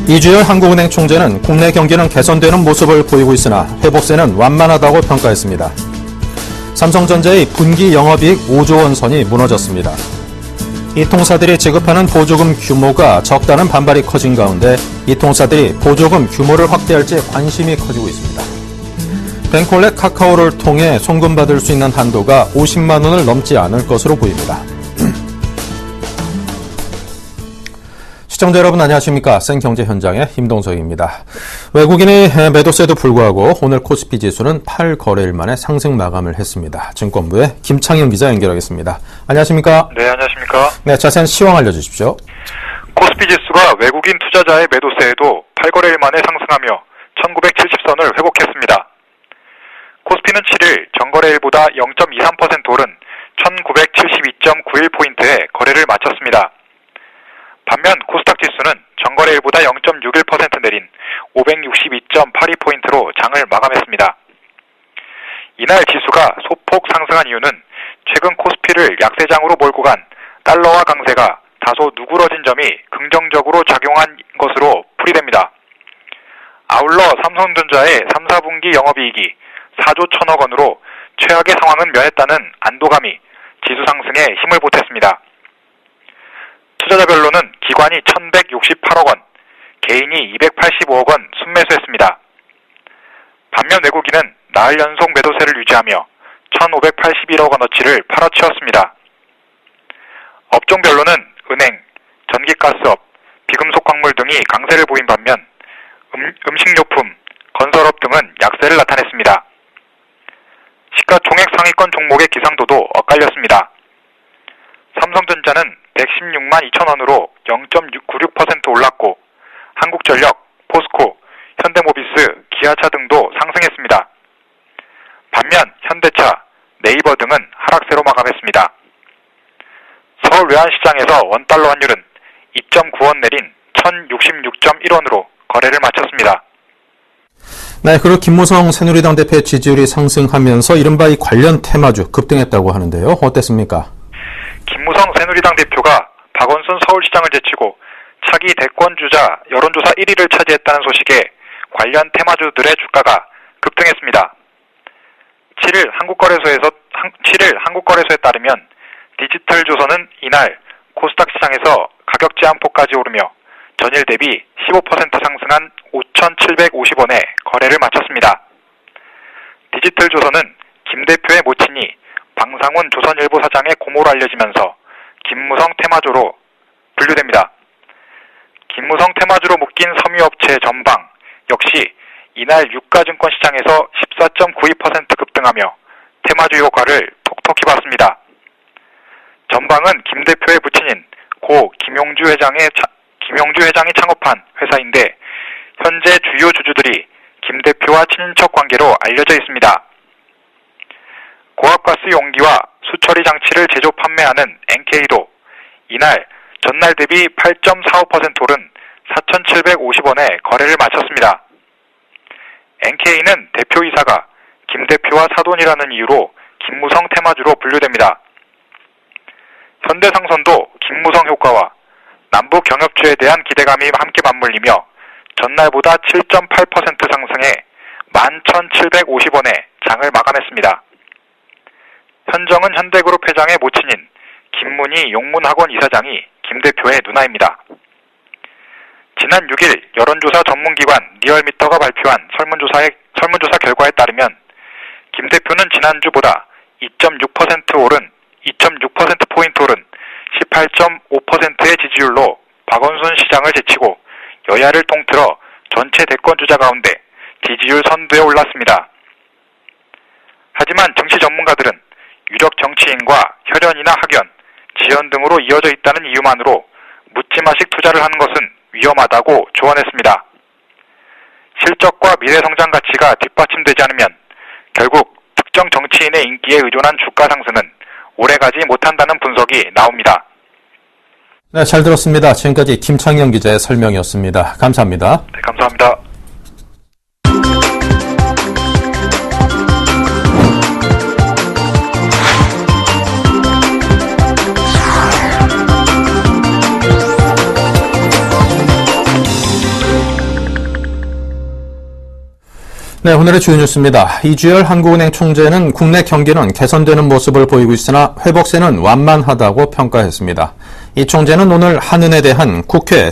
이주열 한국은행 총재는 국내 경기는 개선되는 모습을 보이고 있으나 회복세는 완만하다고 평가했습니다. 삼성전자의 분기 영업이익 5조 원 선이 무너졌습니다. 이 통사들이 지급하는 보조금 규모가 적다는 반발이 커진 가운데 이 통사들이 보조금 규모를 확대할지 관심이 커지고 있습니다. 뱅콜렛 카카오를 통해 송금받을 수 있는 한도가 50만 원을 넘지 않을 것으로 보입니다. 시청자 여러분 안녕하십니까. 생경제 현장의 임동석입니다. 외국인의 매도세도 불구하고 오늘 코스피 지수는 8거래일 만에 상승 마감을 했습니다. 증권부의 김창현 기자 연결하겠습니다. 안녕하십니까. 네, 안녕하십니까. 네, 자세한 시황 알려주십시오. 코스피 지수가 외국인 투자자의 매도세에도 8거래일 만에 상승하며 1970선을 회복했습니다. 코스피는 7일 전거래일보다 0.23% 오른 1972.91포인트에 거래를 마쳤습니다. 반면 코스닥 지수는 전거래일보다 0.61% 내린 562.82포인트로 장을 마감했습니다. 이날 지수가 소폭 상승한 이유는 최근 코스피를 약세장으로 몰고 간 달러화 강세가 다소 누그러진 점이 긍정적으로 작용한 것으로 풀이됩니다. 아울러 삼성전자의 3, 4분기 영업이익이 4조 1천억 원으로 최악의 상황은 면했다는 안도감이 지수 상승에 힘을 보탰습니다. 투자자별로는 기관이 1,168억 원, 개인이 285억 원 순매수했습니다. 반면 외국인은 나흘 연속 매도세를 유지하며 1,581억 원어치를 팔아치웠습니다. 업종별로는 은행, 전기가스업, 비금속 광물 등이 강세를 보인 반면 음식료품, 건설업 등은 약세를 나타냈습니다. 시가총액 상위권 종목의 기상도도 엇갈렸습니다. 삼성전자는 116만 2천 원으로 0.96% 올랐고 한국전력, 포스코, 현대모비스, 기아차 등도 상승했습니다. 반면 현대차, 네이버 등은 하락세로 마감했습니다. 서울 외환시장에서 원달러 환율은 2.9원 내린 1066.1원으로 거래를 마쳤습니다. 네, 그리고 김무성 새누리당 대표의 지지율이 상승하면서 이른바 이 관련 테마주 급등했다고 하는데요. 어땠습니까? 김무성 새누리당 대표가 박원순 서울시장을 제치고 차기 대권주자 여론조사 1위를 차지했다는 소식에 관련 테마주들의 주가가 급등했습니다. 7일 한국거래소에 따르면 디지털조선은 이날 코스닥 시장에서 가격 제한폭까지 오르며 전일 대비 15% 상승한 5,750원에 거래를 마쳤습니다. 디지털조선은 김 대표의 모친이 방상훈 조선일보 사장의 고모로 알려지면서 김무성 테마주로 분류됩니다. 김무성 테마주로 묶인 섬유업체 전방 역시 이날 유가증권 시장에서 14.92% 급등하며 테마주 효과를 톡톡히 봤습니다. 전방은 김 대표의 부친인 고 김용주 회장이 창업한 회사인데 현재 주요 주주들이 김 대표와 친인척 관계로 알려져 있습니다. 고압가스 용기와 수처리 장치를 제조 판매하는 NK도 이날 전날 대비 8.45% 오른 4,750원에 거래를 마쳤습니다. NK는 대표이사가 김 대표와 사돈이라는 이유로 김무성 테마주로 분류됩니다. 현대상선도 김무성 효과와 남북 경협주에 대한 기대감이 함께 맞물리며 전날보다 7.8% 상승해 11,750원에 장을 마감했습니다. 현정은 현대그룹 회장의 모친인 김문희 용문학원 이사장이 김 대표의 누나입니다. 지난 6일 여론조사 전문기관 리얼미터가 발표한 설문조사 결과에 따르면 김 대표는 지난주보다 2.6% 오른 2.6%포인트 오른 18.5%의 지지율로 박원순 시장을 제치고 여야를 통틀어 전체 대권주자 가운데 지지율 선두에 올랐습니다. 하지만 정치 전문가들은 유력 정치인과 혈연이나 학연, 지연 등으로 이어져 있다는 이유만으로 묻지마식 투자를 하는 것은 위험하다고 조언했습니다. 실적과 미래성장 가치가 뒷받침되지 않으면 결국 특정 정치인의 인기에 의존한 주가 상승은 오래가지 못한다는 분석이 나옵니다. 네, 잘 들었습니다. 지금까지 김창현 기자의 설명이었습니다. 감사합니다. 네, 감사합니다. 네, 오늘의 주요 뉴스입니다. 이주열 한국은행 총재는 국내 경기는 개선되는 모습을 보이고 있으나 회복세는 완만하다고 평가했습니다. 이 총재는 오늘 한은에 대한 국회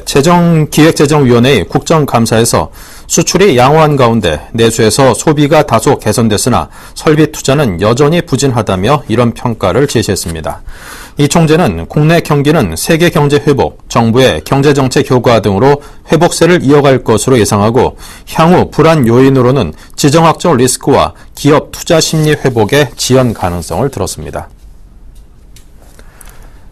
기획재정위원회의 국정감사에서 수출이 양호한 가운데 내수에서 소비가 다소 개선됐으나 설비 투자는 여전히 부진하다며 이런 평가를 제시했습니다. 이 총재는 국내 경기는 세계 경제 회복, 정부의 경제정책 효과 등으로 회복세를 이어갈 것으로 예상하고 향후 불안 요인으로는 지정학적 리스크와 기업 투자 심리 회복의 지연 가능성을 들었습니다.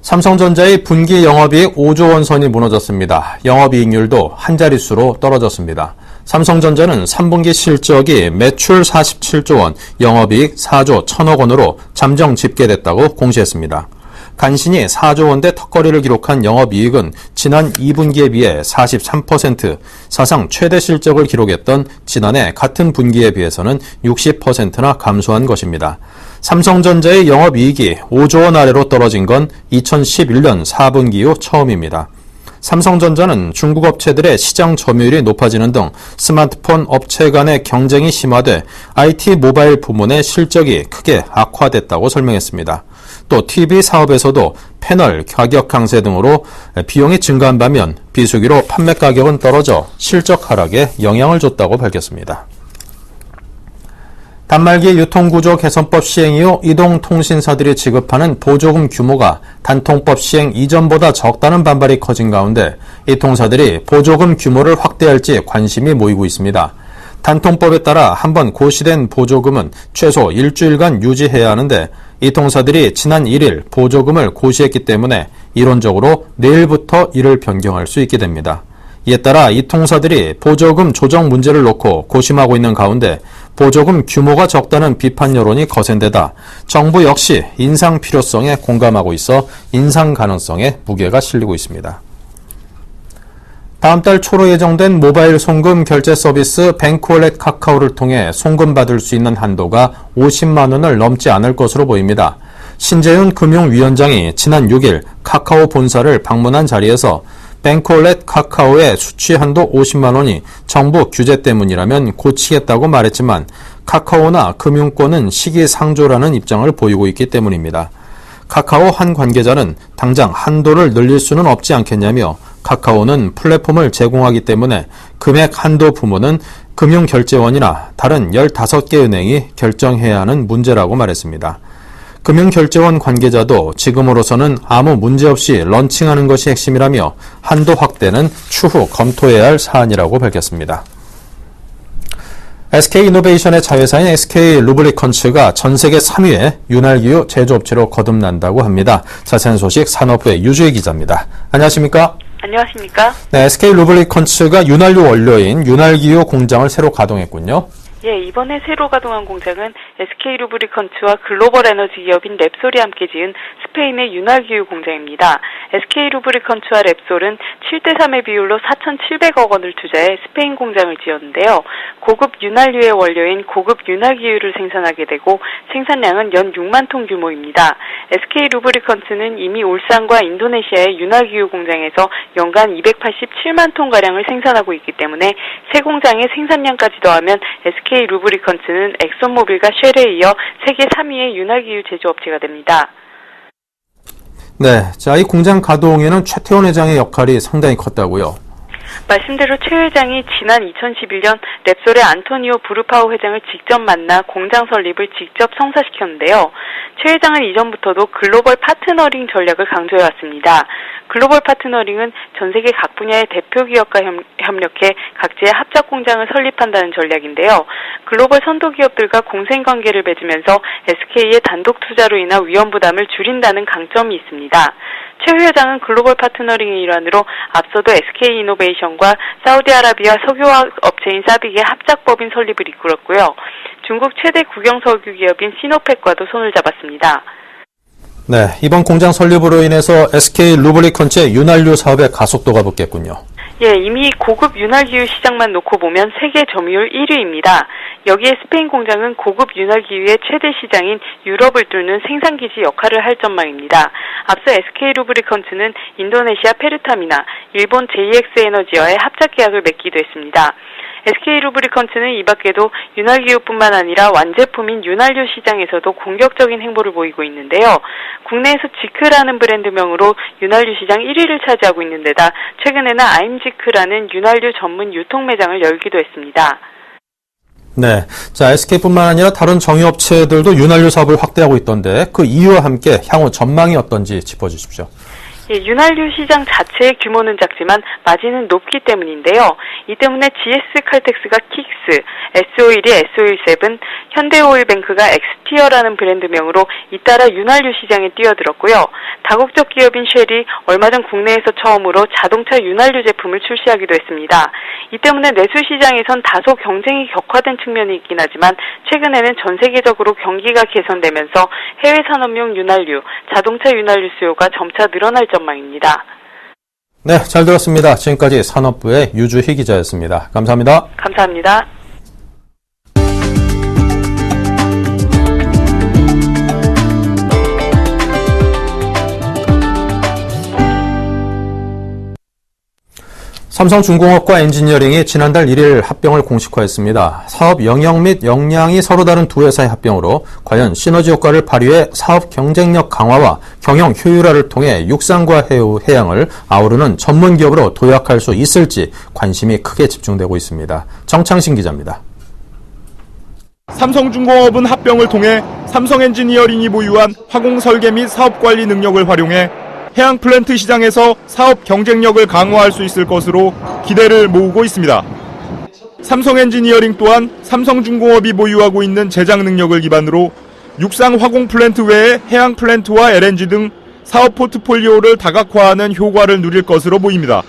삼성전자의 분기 영업이익 5조 원 선이 무너졌습니다. 영업이익률도 한 자릿수로 떨어졌습니다. 삼성전자는 3분기 실적이 매출 47조 원, 영업이익 4조 1천억 원으로 잠정 집계됐다고 공시했습니다. 간신히 4조 원대 턱걸이를 기록한 영업이익은 지난 2분기에 비해 43%, 사상 최대 실적을 기록했던 지난해 같은 분기에 비해서는 60%나 감소한 것입니다. 삼성전자의 영업이익이 5조 원 아래로 떨어진 건 2011년 4분기 이후 처음입니다. 삼성전자는 중국 업체들의 시장 점유율이 높아지는 등 스마트폰 업체 간의 경쟁이 심화돼 IT 모바일 부문의 실적이 크게 악화됐다고 설명했습니다. 또 TV 사업에서도 패널 가격 강세 등으로 비용이 증가한 반면 비수기로 판매 가격은 떨어져 실적 하락에 영향을 줬다고 밝혔습니다. 단말기 유통구조 개선법 시행 이후 이동통신사들이 지급하는 보조금 규모가 단통법 시행 이전보다 적다는 반발이 커진 가운데 이 통사들이 보조금 규모를 확대할지 관심이 모이고 있습니다. 단통법에 따라 한번 고시된 보조금은 최소 일주일간 유지해야 하는데 이 통사들이 지난 1일 보조금을 고시했기 때문에 이론적으로 내일부터 이를 변경할 수 있게 됩니다. 이에 따라 이 통사들이 보조금 조정 문제를 놓고 고심하고 있는 가운데 보조금 규모가 적다는 비판 여론이 거센데다 정부 역시 인상 필요성에 공감하고 있어 인상 가능성에 무게가 실리고 있습니다. 다음 달 초로 예정된 모바일 송금 결제 서비스 뱅크월렛 카카오를 통해 송금받을 수 있는 한도가 50만 원을 넘지 않을 것으로 보입니다. 신재윤 금융위원장이 지난 6일 카카오 본사를 방문한 자리에서 뱅크월렛 카카오의 수취 한도 50만 원이 정부 규제 때문이라면 고치겠다고 말했지만 카카오나 금융권은 시기상조라는 입장을 보이고 있기 때문입니다. 카카오 한 관계자는 당장 한도를 늘릴 수는 없지 않겠냐며 카카오는 플랫폼을 제공하기 때문에 금액 한도 부분은 금융결제원이나 다른 15개 은행이 결정해야 하는 문제라고 말했습니다. 금융결제원 관계자도 지금으로서는 아무 문제 없이 런칭하는 것이 핵심이라며 한도 확대는 추후 검토해야 할 사안이라고 밝혔습니다. SK이노베이션의 자회사인 SK루브리컨츠가 전 세계 3위의 윤활기유 제조업체로 거듭난다고 합니다. 자세한 소식 산업부의 유주희 기자입니다. 안녕하십니까? 안녕하십니까? 네, SK루브리컨츠가 윤활유 원료인 윤활기유 공장을 새로 가동했군요. 예, 이번에 새로 가동한 공장은 SK루브리컨츠와 글로벌 에너지 기업인 랩솔이 함께 지은 스페인의 윤활기유 공장입니다. SK루브리컨츠와 랩솔은 7대3의 비율로 4,700억 원을 투자해 스페인 공장을 지었는데요. 고급 윤활유의 원료인 고급 윤활기유를 생산하게 되고 생산량은 연 6만 톤 규모입니다. SK루브리컨츠는 이미 울산과 인도네시아의 윤활기유 공장에서 연간 287만 톤가량을 생산하고 있기 때문에 새 공장의 생산량까지 더하면 SK루브리컨츠는 엑손모빌과 쉘에 이어 세계 3위의 윤활기유 제조업체가 됩니다. 네, 자, 이 공장 가동에는 최태원 회장의 역할이 상당히 컸다고요. 말씀대로 최 회장이 지난 2011년 랩솔의 안토니오 브루파우 회장을 직접 만나 공장 설립을 직접 성사시켰는데요. 최 회장은 이전부터도 글로벌 파트너링 전략을 강조해왔습니다. 글로벌 파트너링은 전 세계 각 분야의 대표 기업과 협력해 각지의 합작 공장을 설립한다는 전략인데요. 글로벌 선도 기업들과 공생 관계를 맺으면서 SK의 단독 투자로 인한 위험 부담을 줄인다는 강점이 있습니다. 최 회장은 글로벌 파트너링의 일환으로 앞서도 SK이노베이션과 사우디아라비아 석유화학 업체인 사빅의 합작법인 설립을 이끌었고요. 중국 최대 국영 석유 기업인 시노펙과도 손을 잡았습니다. 네, 이번 공장 설립으로 인해서 SK루브리컨츠의 윤활유 사업의 가속도가 붙겠군요. 예, 이미 고급 윤활기유 시장만 놓고 보면 세계 점유율 1위입니다. 여기에 스페인 공장은 고급 윤활기유의 최대 시장인 유럽을 뚫는 생산기지 역할을 할 전망입니다. 앞서 SK루브리컨츠는 인도네시아 페르타미나, 일본 JX 에너지와의 합작 계약을 맺기도 했습니다. SK루브리컨츠는 이 밖에도 윤활기유뿐만 아니라 완제품인 윤활유 시장에서도 공격적인 행보를 보이고 있는데요. 국내에서 지크라는 브랜드명으로 윤활유 시장 1위를 차지하고 있는 데다 최근에는 아임지크라는 윤활유 전문 유통 매장을 열기도 했습니다. 네. 자, SK뿐만 아니라 다른 정유업체들도 윤활유 사업을 확대하고 있던데 그 이유와 함께 향후 전망이 어떤지 짚어주십시오. 예, 윤활유 시장 자체의 규모는 작지만 마진은 높기 때문인데요. 이 때문에 GS칼텍스가 킥스, S-오일이 S-오일7, 현대오일뱅크가 엑스티어라는 브랜드명으로 잇따라 윤활유 시장에 뛰어들었고요. 다국적 기업인 쉘이 얼마 전 국내에서 처음으로 자동차 윤활유 제품을 출시하기도 했습니다. 이 때문에 내수 시장에선 다소 경쟁이 격화된 측면이 있긴 하지만 최근에는 전 세계적으로 경기가 개선되면서 해외 산업용 윤활유, 자동차 윤활유 수요가 점차 늘어날 전망입니다. 네, 잘 들었습니다. 지금까지 산업부의 유주희 기자였습니다. 감사합니다. 감사합니다. 삼성중공업과 엔지니어링이 지난달 1일 합병을 공식화했습니다. 사업 영역 및 역량이 서로 다른 두 회사의 합병으로 과연 시너지 효과를 발휘해 사업 경쟁력 강화와 경영 효율화를 통해 육상과 해양을 아우르는 전문 기업으로 도약할 수 있을지 관심이 크게 집중되고 있습니다. 정창신 기자입니다. 삼성중공업은 합병을 통해 삼성엔지니어링이 보유한 화공 설계 및 사업 관리 능력을 활용해 해양 플랜트 시장에서 사업 경쟁력을 강화할 수 있을 것으로 기대를 모으고 있습니다. 삼성엔지니어링 또한 삼성중공업이 보유하고 있는 제작 능력을 기반으로 육상 화공 플랜트 외에 해양 플랜트와 LNG 등 사업 포트폴리오를 다각화하는 효과를 누릴 것으로 보입니다.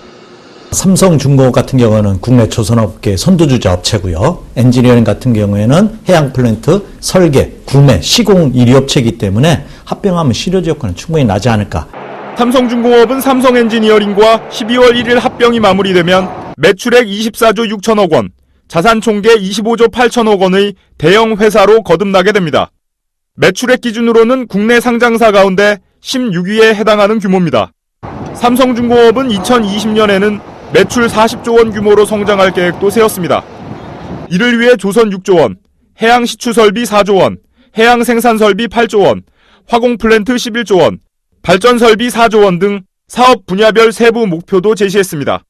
삼성중공업 같은 경우는 국내 조선업계 선두주자 업체고요. 엔지니어링 같은 경우에는 해양 플랜트, 설계, 구매, 시공 1위 업체이기 때문에 합병하면 시너지 효과는 충분히 나지 않을까. 삼성중공업은 삼성엔지니어링과 12월 1일 합병이 마무리되면 매출액 24조 6천억 원, 자산 총계 25조 8천억 원의 대형 회사로 거듭나게 됩니다. 매출액 기준으로는 국내 상장사 가운데 16위에 해당하는 규모입니다. 삼성중공업은 2020년에는 매출 40조 원 규모로 성장할 계획도 세웠습니다. 이를 위해 조선 6조 원, 해양 시추 설비 4조 원, 해양 생산 설비 8조 원, 화공 플랜트 11조 원, 발전 설비 4조 원 등 사업 분야별 세부 목표도 제시했습니다.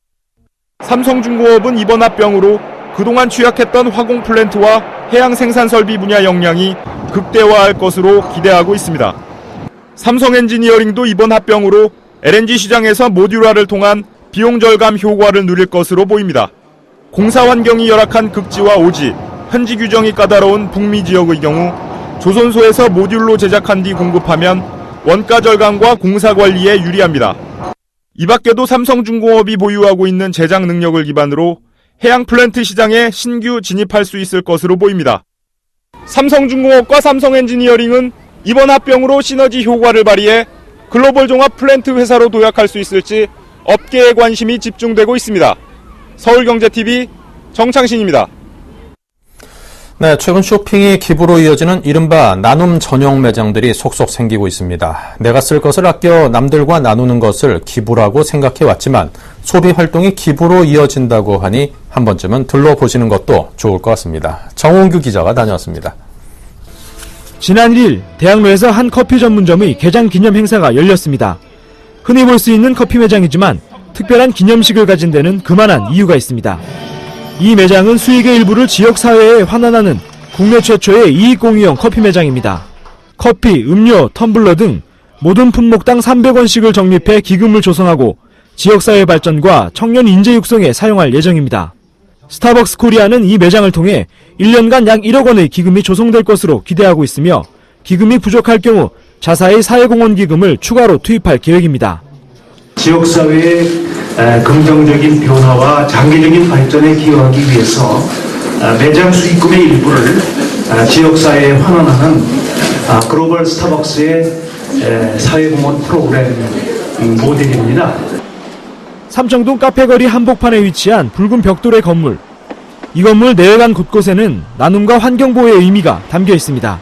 삼성중공업은 이번 합병으로 그동안 취약했던 화공 플랜트와 해양 생산 설비 분야 역량이 극대화할 것으로 기대하고 있습니다. 삼성엔지니어링도 이번 합병으로 LNG 시장에서 모듈화를 통한 비용 절감 효과를 누릴 것으로 보입니다. 공사 환경이 열악한 극지와 오지, 현지 규정이 까다로운 북미 지역의 경우 조선소에서 모듈로 제작한 뒤 공급하면 원가 절감과 공사 관리에 유리합니다. 이 밖에도 삼성중공업이 보유하고 있는 제작 능력을 기반으로 해양 플랜트 시장에 신규 진입할 수 있을 것으로 보입니다. 삼성중공업과 삼성엔지니어링은 이번 합병으로 시너지 효과를 발휘해 글로벌 종합 플랜트 회사로 도약할 수 있을지 업계의 관심이 집중되고 있습니다. 서울경제TV 정창신입니다. 네, 최근 쇼핑이 기부로 이어지는 이른바 나눔 전용 매장들이 속속 생기고 있습니다. 내가 쓸 것을 아껴 남들과 나누는 것을 기부라고 생각해왔지만 소비 활동이 기부로 이어진다고 하니 한 번쯤은 들러보시는 것도 좋을 것 같습니다. 정홍규 기자가 다녀왔습니다. 지난 1일 대학로에서 한 커피 전문점의 개장 기념 행사가 열렸습니다. 흔히 볼 수 있는 커피 매장이지만 특별한 기념식을 가진 데는 그만한 이유가 있습니다. 이 매장은 수익의 일부를 지역사회에 환원하는 국내 최초의 이익공유형 커피 매장입니다. 커피, 음료, 텀블러 등 모든 품목당 300원씩을 적립해 기금을 조성하고 지역사회 발전과 청년 인재 육성에 사용할 예정입니다. 스타벅스 코리아는 이 매장을 통해 1년간 약 1억 원의 기금이 조성될 것으로 기대하고 있으며 기금이 부족할 경우 자사의 사회공헌 기금을 추가로 투입할 계획입니다. 지역사회의 긍정적인 변화와 장기적인 발전에 기여하기 위해서 매장 수익금의 일부를 지역사회에 환원하는 글로벌 스타벅스의 사회공헌 프로그램 모델입니다. 삼청동 카페거리 한복판에 위치한 붉은 벽돌의 건물. 이 건물 내외관 곳곳에는 나눔과 환경보호의 의미가 담겨 있습니다.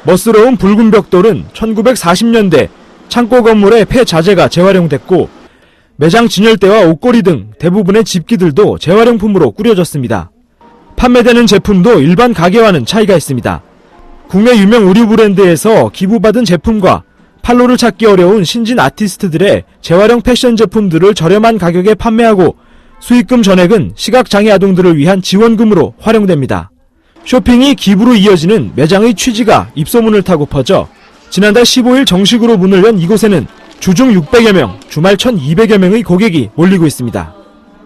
멋스러운 붉은 벽돌은 1940년대 창고 건물의 폐자재가 재활용됐고 매장 진열대와 옷걸이 등 대부분의 집기들도 재활용품으로 꾸려졌습니다. 판매되는 제품도 일반 가게와는 차이가 있습니다. 국내 유명 의류 브랜드에서 기부받은 제품과 판로를 찾기 어려운 신진 아티스트들의 재활용 패션 제품들을 저렴한 가격에 판매하고 수익금 전액은 시각장애 아동들을 위한 지원금으로 활용됩니다. 쇼핑이 기부로 이어지는 매장의 취지가 입소문을 타고 퍼져 지난달 15일 정식으로 문을 연 이곳에는 주중 600여 명, 주말 1200여 명의 고객이 몰리고 있습니다.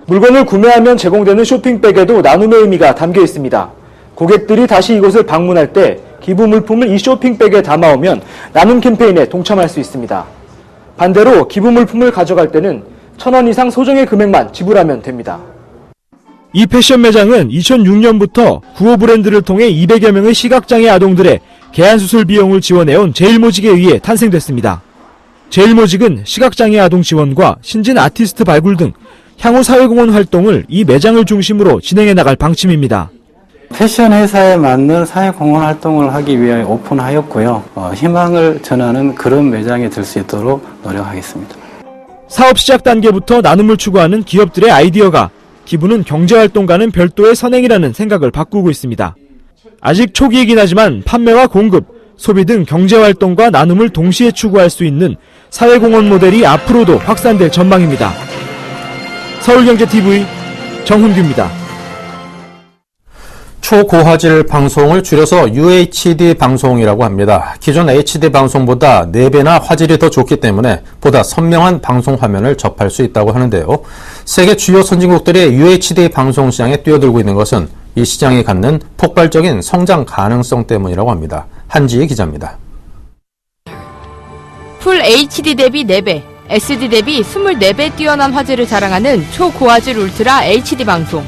물건을 구매하면 제공되는 쇼핑백에도 나눔의 의미가 담겨 있습니다. 고객들이 다시 이곳을 방문할 때 기부 물품을 이 쇼핑백에 담아오면 나눔 캠페인에 동참할 수 있습니다. 반대로 기부 물품을 가져갈 때는 1,000원 이상 소정의 금액만 지불하면 됩니다. 이 패션 매장은 2006년부터 구호 브랜드를 통해 200여 명의 시각장애 아동들의 개안수술 비용을 지원해온 제일모직에 의해 탄생됐습니다. 제일모직은 시각장애 아동 지원과 신진 아티스트 발굴 등 향후 사회공헌 활동을 이 매장을 중심으로 진행해 나갈 방침입니다. 패션 회사에 맞는 사회공헌 활동을 하기 위해 오픈하였고요. 희망을 전하는 그런 매장이 될 수 있도록 노력하겠습니다. 사업 시작 단계부터 나눔을 추구하는 기업들의 아이디어가 기부는 경제활동과는 별도의 선행이라는 생각을 바꾸고 있습니다. 아직 초기이긴 하지만 판매와 공급, 소비 등 경제활동과 나눔을 동시에 추구할 수 있는 사회공헌 모델이 앞으로도 확산될 전망입니다. 서울경제TV 정훈규입니다. 초고화질 방송을 줄여서 UHD 방송이라고 합니다. 기존 HD 방송보다 4배나 화질이 더 좋기 때문에 보다 선명한 방송 화면을 접할 수 있다고 하는데요. 세계 주요 선진국들이 UHD 방송 시장에 뛰어들고 있는 것은 이 시장이 갖는 폭발적인 성장 가능성 때문이라고 합니다. 한지희 기자입니다. 풀 HD 대비 4배, SD 대비 24배 뛰어난 화질을 자랑하는 초고화질 울트라 HD 방송.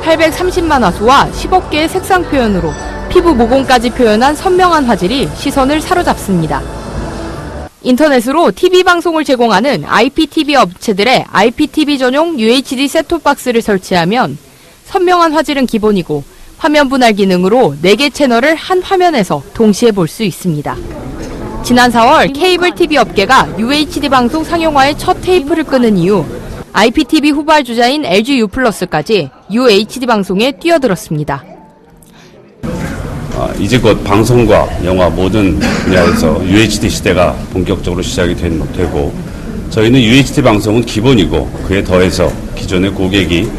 830만 화소와 10억 개의 색상 표현으로 피부 모공까지 표현한 선명한 화질이 시선을 사로잡습니다. 인터넷으로 TV 방송을 제공하는 IPTV 업체들의 IPTV 전용 UHD 셋톱박스를 설치하면 선명한 화질은 기본이고 화면 분할 기능으로 4개 채널을 한 화면에서 동시에 볼 수 있습니다. 지난 4월 케이블 TV 업계가 UHD 방송 상용화의 첫 테이프를 끄는 이후 IPTV 후발 주자인 LG U+까지 UHD 방송에 뛰어들었습니다. 이제 곧 방송과 영화 모든 분야에서 UHD 시대가 본격적으로 시작이 되고 저희는 UHD 방송은 기본이고 그에 더해서 기존의 고객이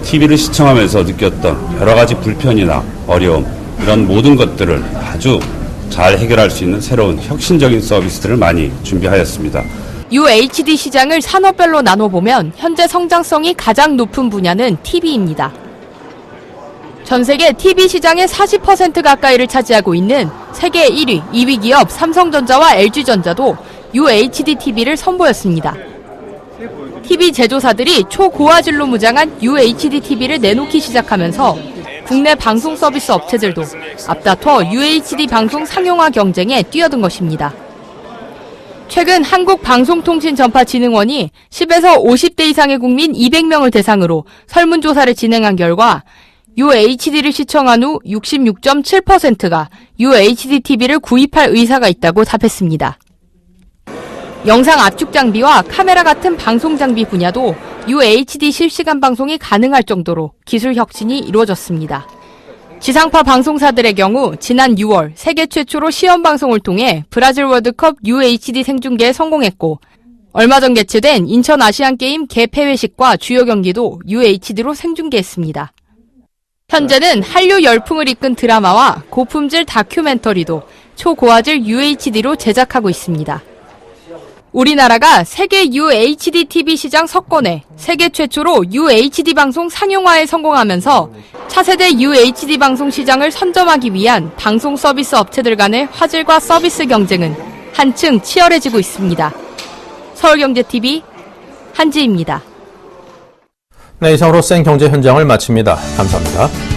TV를 시청하면서 느꼈던 여러 가지 불편이나 어려움 이런 모든 것들을 아주 잘 해결할 수 있는 새로운 혁신적인 서비스들을 많이 준비하였습니다. UHD 시장을 산업별로 나눠보면 현재 성장성이 가장 높은 분야는 TV입니다. 전 세계 TV 시장의 40% 가까이를 차지하고 있는 세계 1위, 2위 기업 삼성전자와 LG전자도 UHD TV를 선보였습니다. TV 제조사들이 초고화질로 무장한 UHD TV를 내놓기 시작하면서 국내 방송 서비스 업체들도 앞다퉈 UHD 방송 상용화 경쟁에 뛰어든 것입니다. 최근 한국방송통신전파진흥원이 10에서 50대 이상의 국민 200명을 대상으로 설문조사를 진행한 결과 UHD를 시청한 후 66.7%가 UHD TV를 구입할 의사가 있다고 답했습니다. 영상 압축 장비와 카메라 같은 방송 장비 분야도 UHD 실시간 방송이 가능할 정도로 기술 혁신이 이루어졌습니다. 지상파 방송사들의 경우 지난 6월 세계 최초로 시험 방송을 통해 브라질 월드컵 UHD 생중계에 성공했고 얼마 전 개최된 인천 아시안게임 개폐회식과 주요 경기도 UHD로 생중계했습니다. 현재는 한류 열풍을 이끈 드라마와 고품질 다큐멘터리도 초고화질 UHD로 제작하고 있습니다. 우리나라가 세계 UHD TV 시장 석권에 세계 최초로 UHD 방송 상용화에 성공하면서 차세대 UHD 방송 시장을 선점하기 위한 방송 서비스 업체들 간의 화질과 서비스 경쟁은 한층 치열해지고 있습니다. 서울경제TV 한지입니다. 네, 이상으로 생경제 현장을 마칩니다. 감사합니다.